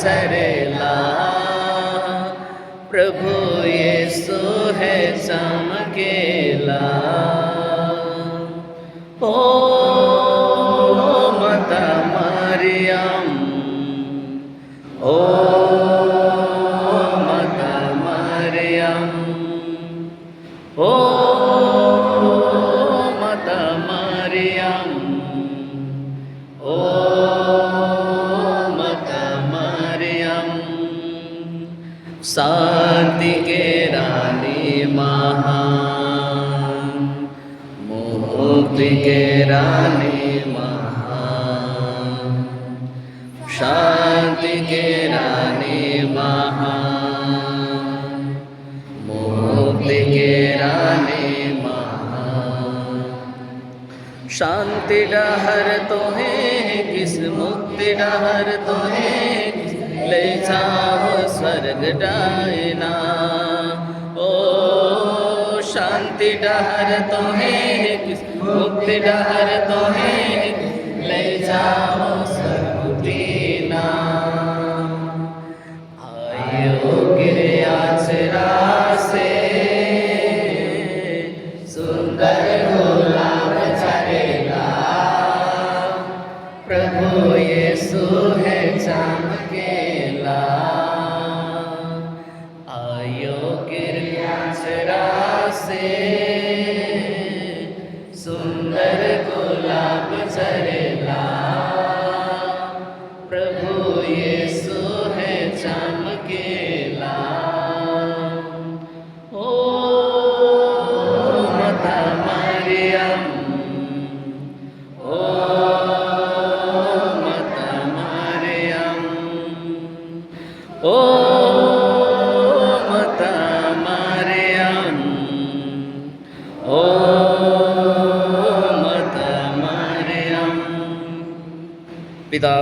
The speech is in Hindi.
चरेला, प्रभु यीशु है चमकेला। ओ माता मरियम, ओ माता मरियम, ओ माता मरियम, ओ माता मरियम। शांति के रानी महान, मुक्ति के रानी महान, शांति के रानी महान, मुक्ति के रानी महान। शांति डहर तो है किस, मुक्ति डहर तो है किस, ले जाओ स्वर्ग डायना। ओ शांति डहर तो है किस, मुक्ति डहर तो है किस, ले जाओ स्वर्ग दीना। आयो गिरयाचरा से सुंदर गुलाब चरेला, प्रभु यीशु है चमकेला। आयो गिरयाचरा से सुंदर गुलाब चरेला, प्रभु यीशु है चमकेला। ओ माता मरियम, ओ माता मरियम, ओ माता मरियम, ओ माता मरियम। पिता